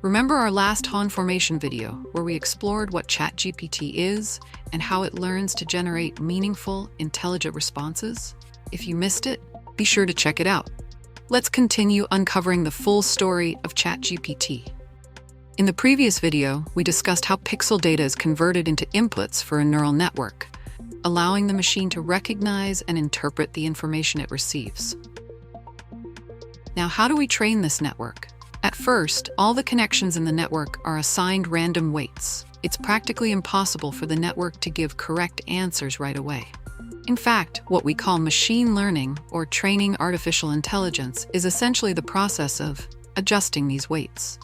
Remember our last Honformation video where we explored what ChatGPT is and how it learns to generate meaningful, intelligent responses? If you missed it, be sure to check it out. Let's continue uncovering the full story of ChatGPT. In the previous video, we discussed how pixel data is converted into inputs for a neural network, allowing the machine to recognize and interpret the information it receives. Now, how do we train this network? At first, all the connections in the network are assigned random weights. It's practically impossible for the network to give correct answers right away. In fact, what we call machine learning or training artificial intelligence is essentially the process of adjusting these weights.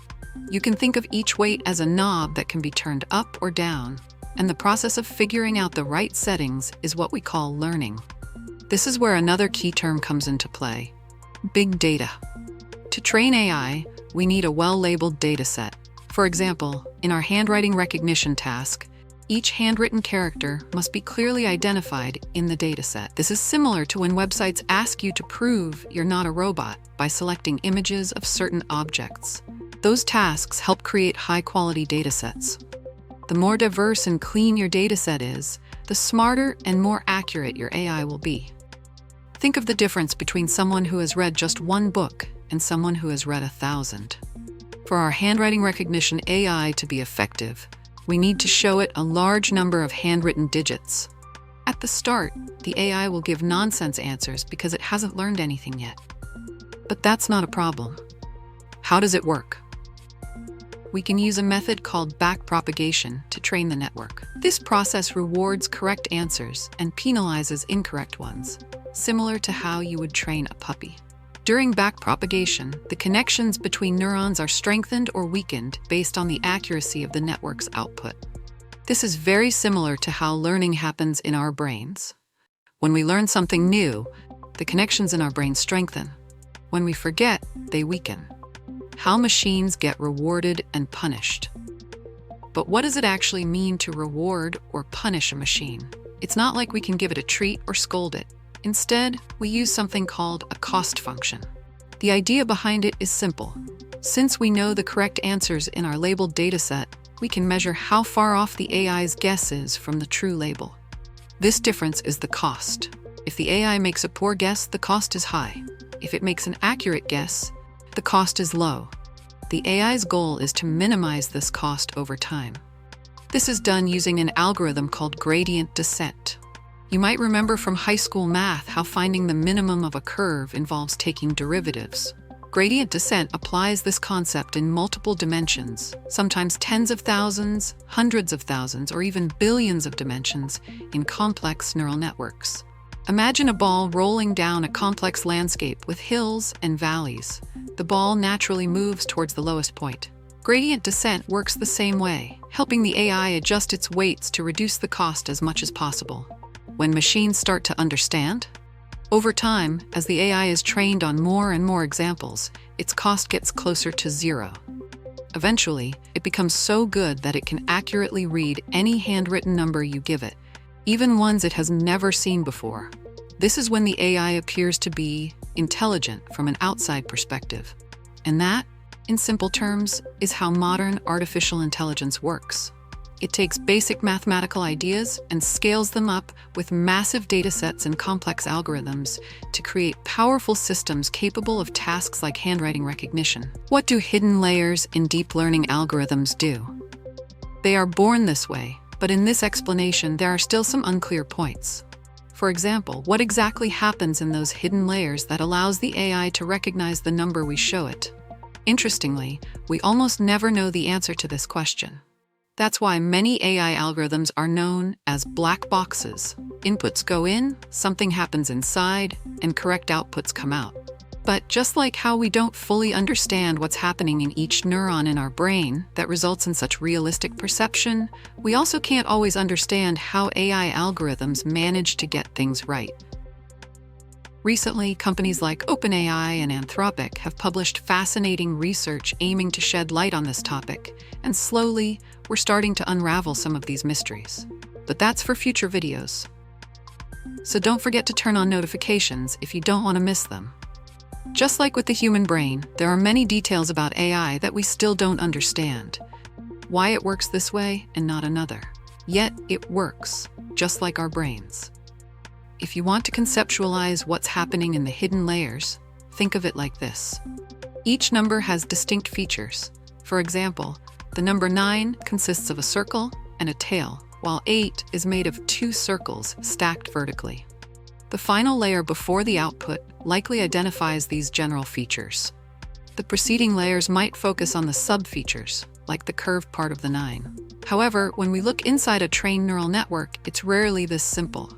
You can think of each weight as a knob that can be turned up or down, and the process of figuring out the right settings is what we call learning. This is where another key term comes into play: big data. To train AI, we need a well-labeled dataset. For example, in our handwriting recognition task, each handwritten character must be clearly identified in the dataset. This is similar to when websites ask you to prove you're not a robot by selecting images of certain objects. Those tasks help create high-quality datasets. The more diverse and clean your dataset is, the smarter and more accurate your AI will be. Think of the difference between someone who has read just one book and someone who has read 1,000. For our handwriting recognition AI to be effective, we need to show it a large number of handwritten digits. At the start, the AI will give nonsense answers because it hasn't learned anything yet. But that's not a problem. How does it work? We can use a method called backpropagation to train the network. This process rewards correct answers and penalizes incorrect ones, similar to how you would train a puppy. During backpropagation, the connections between neurons are strengthened or weakened based on the accuracy of the network's output. This is very similar to how learning happens in our brains. When we learn something new, the connections in our brain strengthen. When we forget, they weaken. How machines get rewarded and punished. But what does it actually mean to reward or punish a machine? It's not like we can give it a treat or scold it. Instead, we use something called a cost function. The idea behind it is simple. Since we know the correct answers in our labeled dataset, we can measure how far off the AI's guess is from the true label. This difference is the cost. If the AI makes a poor guess, the cost is high. If it makes an accurate guess, the cost is low. The AI's goal is to minimize this cost over time. This is done using an algorithm called gradient descent. You might remember from high school math how finding the minimum of a curve involves taking derivatives. Gradient descent applies this concept in multiple dimensions, sometimes tens of thousands, hundreds of thousands, or even billions of dimensions in complex neural networks. Imagine a ball rolling down a complex landscape with hills and valleys. The ball naturally moves towards the lowest point. Gradient descent works the same way, helping the AI adjust its weights to reduce the cost as much as possible. When machines start to understand, over time, as the AI is trained on more and more examples, its cost gets closer to zero. Eventually, it becomes so good that it can accurately read any handwritten number you give it, even ones it has never seen before. This is when the AI appears to be intelligent from an outside perspective. And that, in simple terms, is how modern artificial intelligence works. It takes basic mathematical ideas and scales them up with massive datasets and complex algorithms to create powerful systems capable of tasks like handwriting recognition. What do hidden layers in deep learning algorithms do? They are born this way, but in this explanation there are still some unclear points. For example, what exactly happens in those hidden layers that allows the AI to recognize the number we show it? Interestingly, we almost never know the answer to this question. That's why many AI algorithms are known as black boxes. Inputs go in, something happens inside, and correct outputs come out. But just like how we don't fully understand what's happening in each neuron in our brain that results in such realistic perception, we also can't always understand how AI algorithms manage to get things right. Recently, companies like OpenAI and Anthropic have published fascinating research aiming to shed light on this topic, and slowly, we're starting to unravel some of these mysteries. But that's for future videos. So don't forget to turn on notifications if you don't want to miss them. Just like with the human brain, there are many details about AI that we still don't understand. Why it works this way and not another. Yet it works, just like our brains. If you want to conceptualize what's happening in the hidden layers, think of it like this. Each number has distinct features. For example, the number 9 consists of a circle and a tail, while 8 is made of 2 circles stacked vertically. The final layer before the output likely identifies these general features. The preceding layers might focus on the sub-features, like the curved part of the 9. However, when we look inside a trained neural network, it's rarely this simple.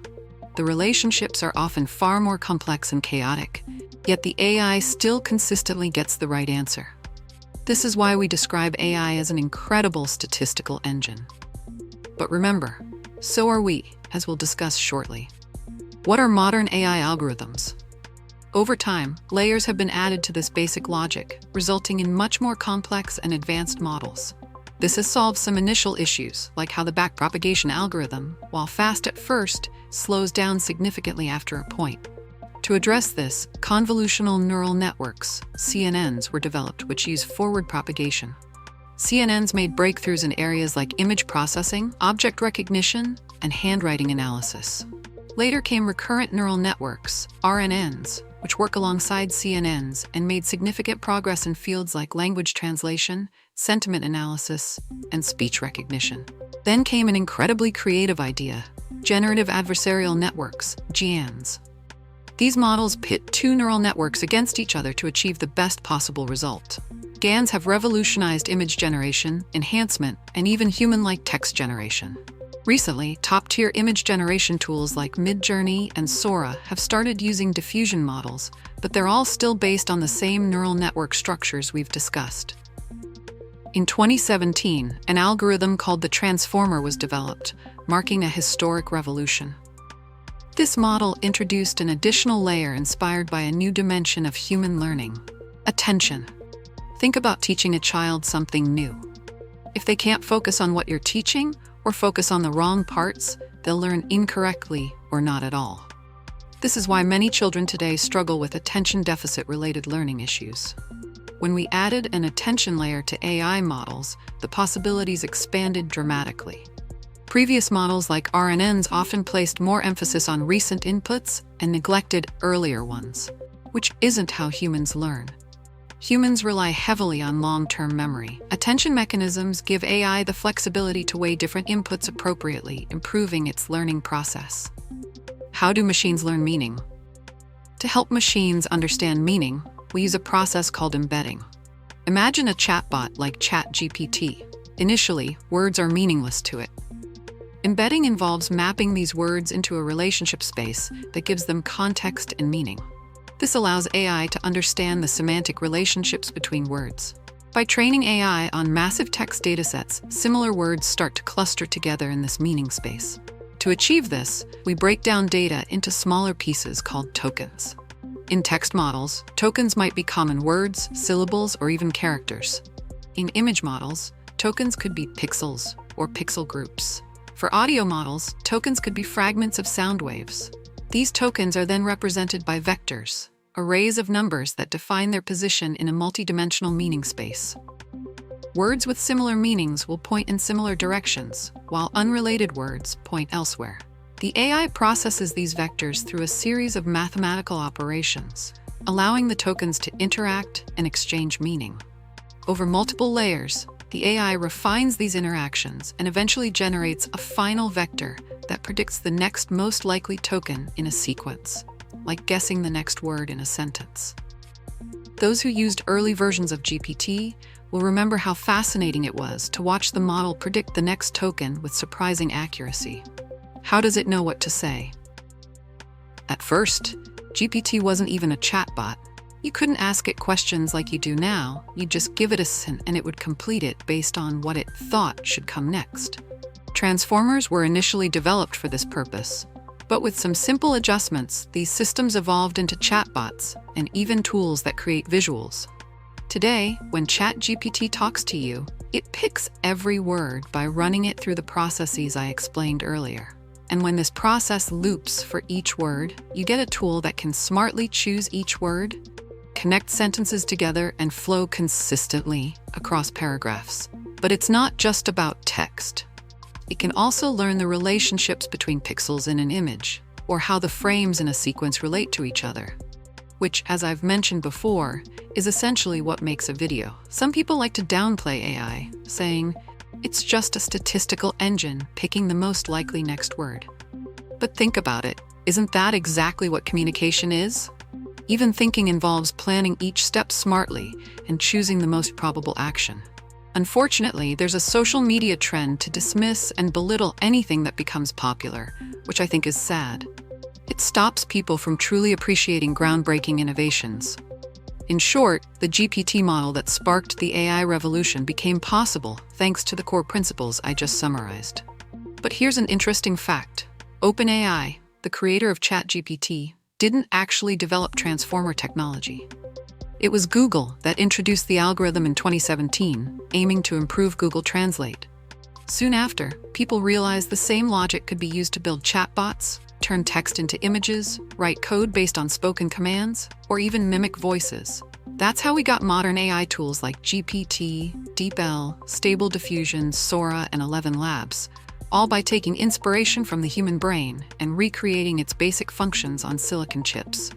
The relationships are often far more complex and chaotic, yet the AI still consistently gets the right answer. This is why we describe AI as an incredible statistical engine. But remember, so are we, as we'll discuss shortly. What are modern AI algorithms? Over time, layers have been added to this basic logic, resulting in much more complex and advanced models. This has solved some initial issues, like how the backpropagation algorithm, while fast at first, slows down significantly after a point. To address this, convolutional neural networks, CNNs, were developed, which use forward propagation. CNNs made breakthroughs in areas like image processing, object recognition, and handwriting analysis. Later came recurrent neural networks, RNNs, which work alongside CNNs and made significant progress in fields like language translation, sentiment analysis, and speech recognition. Then came an incredibly creative idea, generative adversarial networks, GANs. These models pit 2 neural networks against each other to achieve the best possible result. GANs have revolutionized image generation, enhancement, and even human-like text generation. Recently, top-tier image generation tools like Midjourney and Sora have started using diffusion models, but they're all still based on the same neural network structures we've discussed. In 2017, an algorithm called the transformer was developed, marking a historic revolution. This model introduced an additional layer inspired by a new dimension of human learning: attention. Think about teaching a child something new. If they can't focus on what you're teaching, or focus on the wrong parts, they'll learn incorrectly or not at all. This is why many children today struggle with attention deficit-related learning issues. When we added an attention layer to AI models, the possibilities expanded dramatically. Previous models like RNNs often placed more emphasis on recent inputs and neglected earlier ones, which isn't how humans learn. Humans rely heavily on long-term memory. Attention mechanisms give AI the flexibility to weigh different inputs appropriately, improving its learning process. How do machines learn meaning? To help machines understand meaning, we use a process called embedding. Imagine a chatbot like ChatGPT. Initially, words are meaningless to it. Embedding involves mapping these words into a relationship space that gives them context and meaning. This allows AI to understand the semantic relationships between words. By training AI on massive text datasets, similar words start to cluster together in this meaning space. To achieve this, we break down data into smaller pieces called tokens. In text models, tokens might be common words, syllables, or even characters. In image models, tokens could be pixels or pixel groups. For audio models, tokens could be fragments of sound waves. These tokens are then represented by vectors, arrays of numbers that define their position in a multidimensional meaning space. Words with similar meanings will point in similar directions, while unrelated words point elsewhere. The AI processes these vectors through a series of mathematical operations, allowing the tokens to interact and exchange meaning. Over multiple layers, the AI refines these interactions and eventually generates a final vector that predicts the next most likely token in a sequence, like guessing the next word in a sentence. Those who used early versions of GPT will remember how fascinating it was to watch the model predict the next token with surprising accuracy. How does it know what to say? At first, GPT wasn't even a chatbot. You couldn't ask it questions like you do now. You'd just give it a hint and it would complete it based on what it thought should come next. Transformers were initially developed for this purpose, but with some simple adjustments, these systems evolved into chatbots and even tools that create visuals. Today, when ChatGPT talks to you, it picks every word by running it through the processes I explained earlier. And when this process loops for each word, you get a tool that can smartly choose each word, connect sentences together, and flow consistently across paragraphs. But it's not just about text. It can also learn the relationships between pixels in an image, or how the frames in a sequence relate to each other, which, as I've mentioned before, is essentially what makes a video. Some people like to downplay AI, saying, it's just a statistical engine picking the most likely next word. But think about it, isn't that exactly what communication is? Even thinking involves planning each step smartly and choosing the most probable action. Unfortunately, there's a social media trend to dismiss and belittle anything that becomes popular, which I think is sad. It stops people from truly appreciating groundbreaking innovations. In short, the GPT model that sparked the AI revolution became possible thanks to the core principles I just summarized. But here's an interesting fact. OpenAI, the creator of ChatGPT, didn't actually develop transformer technology. It was Google that introduced the algorithm in 2017, aiming to improve Google Translate. Soon after, people realized the same logic could be used to build chatbots, turn text into images, write code based on spoken commands, or even mimic voices. That's how we got modern AI tools like GPT, DeepL, Stable Diffusion, Sora, and 11 Labs, all by taking inspiration from the human brain and recreating its basic functions on silicon chips.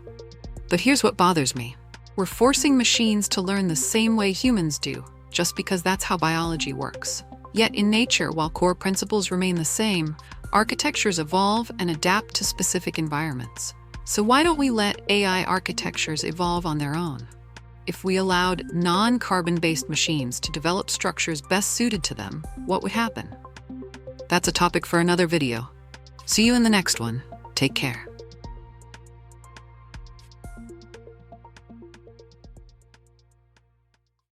But here's what bothers me. We're forcing machines to learn the same way humans do, just because that's how biology works. Yet in nature, while core principles remain the same, architectures evolve and adapt to specific environments. So why don't we let AI architectures evolve on their own? If we allowed non-carbon-based machines to develop structures best suited to them, what would happen? That's a topic for another video. See you in the next one. Take care.